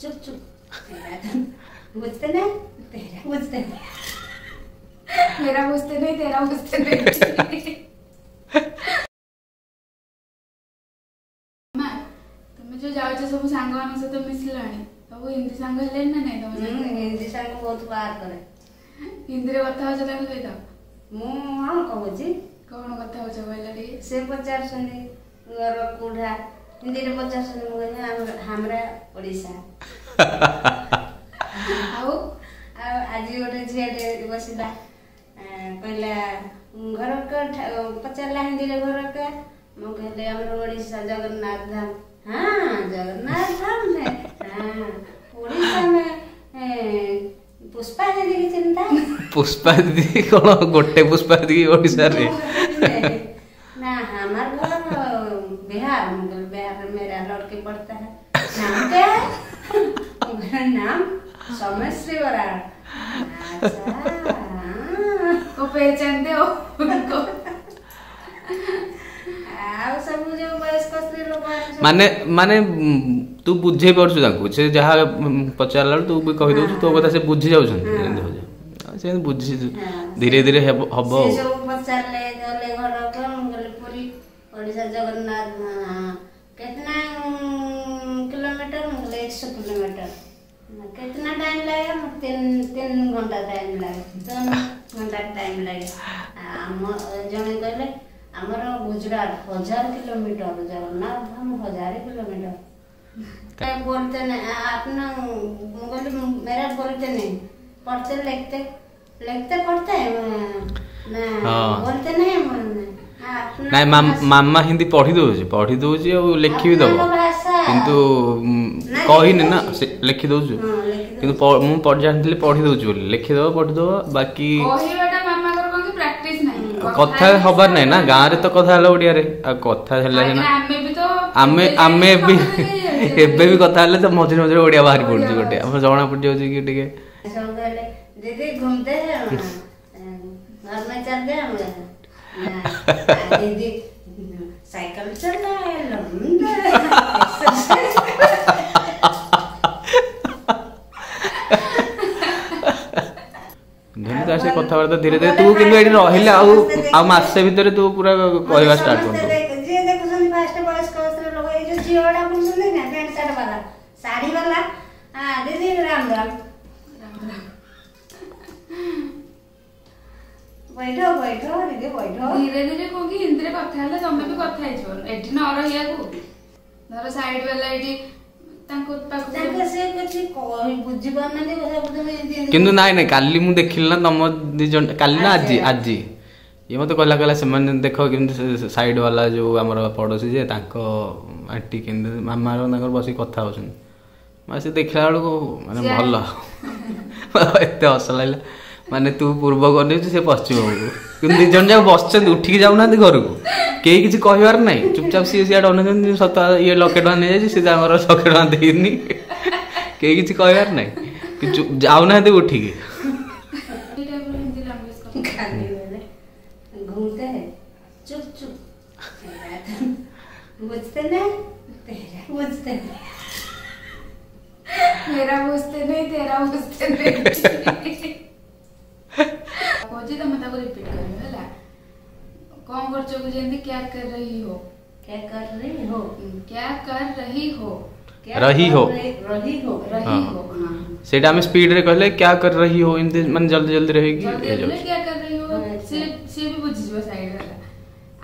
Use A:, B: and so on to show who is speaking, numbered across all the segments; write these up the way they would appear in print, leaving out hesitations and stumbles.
A: चुप चुप बुझते नहीं तेरा बुझते नहीं मेरा बुझते नहीं तेरा बुझते नहीं तुम जो जाओ सब सांग मान सहित मिसिलानी सब हिंदी सांग हेले ना नहीं तुम
B: हिंदी सांग बहुत बार करे
A: हिंदी रे कथा हो चला सहित
B: मु हां कहूची
A: कौन कथा हो चला रे
B: से पचार सुनी घर कुढ़ा हिंदी रे पचार सुनी मु हमरा ओडिसा
A: आओ
B: आज गोटे झियाटे बसिला कहला घर का पचारला हिंदी रे घर का मु कहले हमर ओडिसा जगन्नाथ धाम हाँ जगन्नाथ धाम है हाँ ओडिसा में पुष्पा दीदी की चिंता
C: पुष्पा दीदी कौन गोटे पुष्पा दीदी ओडिसा रे
B: ना हमार घर बिहार में बिहार में मेरा लड़के पढ़ता है नाम क्या है मेरा नाम सोमेश्वरी बराड़ अच्छा
A: को पहचानते हो उनको
B: आ सब जो वयस्क स्त्री लोग
C: माने माने तू बुझे परछु ताको से जहा पचारला तू भी कहि दउ तो कथा से बुझी जाउ छन से बुझी धीरे धीरे हबो
B: से जो पचारले गले घर कम गले पूरी ओडिसा जगन्नाथ कितना किलोमीटर मतलब 100 किलोमीटर कितना टाइम लगेगा 3 घंटा टाइम लगे 3 घंटा टाइम लगे जने कहले हमर गुजरात 1000 किलोमीटर जगन्नाथ धाम 1000 किलोमीटर क्या बोलते नहीं अपना बोले मेरा बोलते नहीं पढ़ते लिखते पढ़ते ना बोलते नहीं
C: नाइ मामा हिंदी पढ़ी दउची और लिखि भी दबो किंतु कहि ना लिखि दउछु किंतु मु पढ़ जानथले पढ़ी दउछु बोली लिखि दबो पढ़ी दबो बाकी
A: कहिबाटा मामा कर कोन प्रैक्टिस नहीं
C: कथा हबार नहीं ना गां रे तो कथा हला ओडिया रे आ कथा हला ना आमे भी एबे भी कथा हले तो मझे मझे ओडिया बाहर पड़छ गोटे हम जणा पड़ जाउ कि टिके
B: सब कहले दीदी घूमते हैं घर में चल गए हम दीदी साइकिल चल रहा है
C: से कथबार्ता धीरे धीरे तू किंतु एठी रहिले आ मासे भीतर तू पूरा कहवा स्टार्ट कर
B: जे देखुसन फास्ट बॉयज कोस्त्र लोग ए जो जियोडा बुनसन ना पैंट शर्ट वाला साड़ी वाला हां दीदी राम राम बैठो बैठो दीदी बैठो
A: धीरे धीरे को कि हिंदी रे कथा हला तमे भी कथा हिजो एठी न रहिया को धर साइड वाला एठी तांको पाक
B: से कुछ कोई बुझी पाना दे कथा बुझे
C: किंतु नाइ नाइ काली मु देखिल ना तम दि जन काली ना आज ये मते कहला से मन देखो किंतु साइड वाला जो हमर पड़ोसी जे तांको आंटी किंतु मामा रो तांकर बसी कथा होसन मासे देखला को माने भल एते हस लागला माने तू पूर्व करने से पश्चिम को किंतु दि जन जा बसचन उठी जाउ ना घर को केही किछि कहबार नै चुपचाप सी सियाड अनजन सत ये लकेट मान जाय से हमर सकेट मान देनी केही किछि कहबार नै कि जाउ ना दे उठी के
B: घूमते हैं चुप चुप बुझते नहीं तेरा बुझते नहीं
A: मेरा बुझते नहीं तेरा बुझते नहीं कोजी तो मत को रिपीट करियो हला कौन करछो को जेंदी क्या कर रही हो
B: क्या कर रही हो
A: क्या कर रही हो
C: रही हो
B: रही हो
A: रही हो
C: सेटा हम स्पीड रे कहले क्या कर रही हो इन मन जल्दी जल्दी रहेगी
A: ए जो क्या कर रही हो से भी बुझ जिवो साइड वाला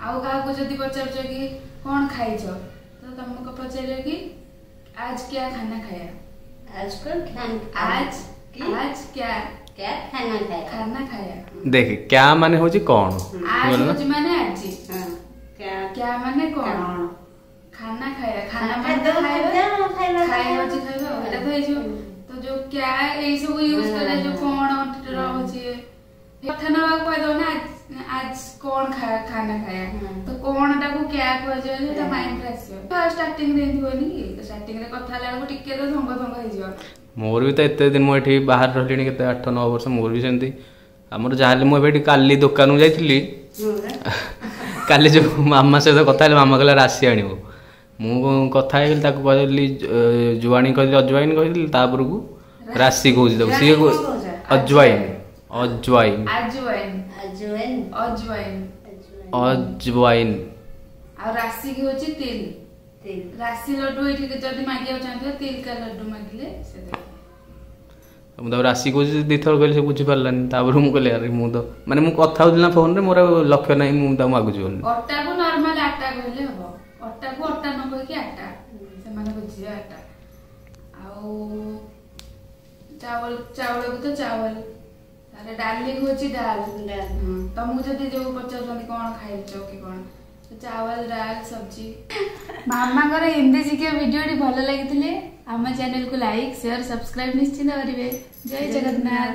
A: आउ का को जदी पचारछो कि कौन खाइछो तो तुमको पचारे कि आज क्या खाना खाया
B: आज को
A: आज क्या खाना खाया
C: देख क्या माने होची कौन
A: आज होची माने आज
B: क्या
A: माने कौन खाना खाया खाना माने खाया होची खाइबो एटा तो हे तो जो क्या ए सब यूज करे जो कौन रहउची कथा ना कह दो ना आज कौन खाना खाया तो कौन टा को क्या कह जे तो माइंड रे आसीयो फर्स्ट स्टार्टिंग रे दिबोनी कि स्टार्टिंग रे कथा ला को टिके तो संग हे जियो
C: मोर भी तो एते दिन मो एठी बाहर रहलिनी केते 8-9 वर्ष मोर भी सेंती हमर जाले मो एठी काली दुकान जाइथिली काली जो मामा से तो कथा मामा कहला राशि आनिबो ମୁଁ କଥା ହେଇଗଲି ତାକୁ କହିଲି ଜୁଆଣି କହିଲି ଅଜୱାଇନ କହିଲି ତାପରକୁ ରାଶି କହୁଛି ତାକୁ ସିଏ ଅଜୱାଇନ ଅଜୱାଇନ ଅଜୱାଇନ
A: ଆଉ ରାଶି କି ହଉଛି ତିଲ ରାଶି ଲड्डू ଏଠି ଯଦି ମାଗିବାକୁ ଚାହୁଁଥିବ ତିଲ का लड्डू ମାଗିଲେ ସେ ଦେବ।
C: ମୁଁ ତାକୁ ରାଶି କହୁଛି ଦିଥର କହିଲି ସେ ବୁଝିପାରିଲାନି ତାପରେ ମୁଁ କହିଲି ଆରେ ମୁଁ ତ ମାନେ ମୁଁ କଥା ହଉଥିଲି ନା ଫୋନରେ ମୋର ଲକ୍ଷ୍ୟ ନାହିଁ ମୁଁ ତାକୁ ମାଗୁଛି ବୋଲି।
A: ଅଟାକୁ ନର୍ମାଲ ଆଟା କହିଲେ ହବ ଅଟାକୁ ଅଟା ନ କହିକି ଆଟା ସେମାନେ ବୁଝିବେ ଆଟା ଆଉ ଚାଉଳକୁ ତ ଚାଉଳ ତାପରେ ଡାଲି ହଉଛି ଡାଲ ତମକୁ ଯଦି ଯୋଉ ପଚାରୁଛନ୍ତି କଣ ଖାଇଛ କି କଣ चावल दाल सब्जी मामाଙ୍କର हिंदी शिक्षा वीडियो भल लगी आम चैनल को लाइक शेयर सब्सक्राइब निश्चित करेंगे। जय जगन्नाथ।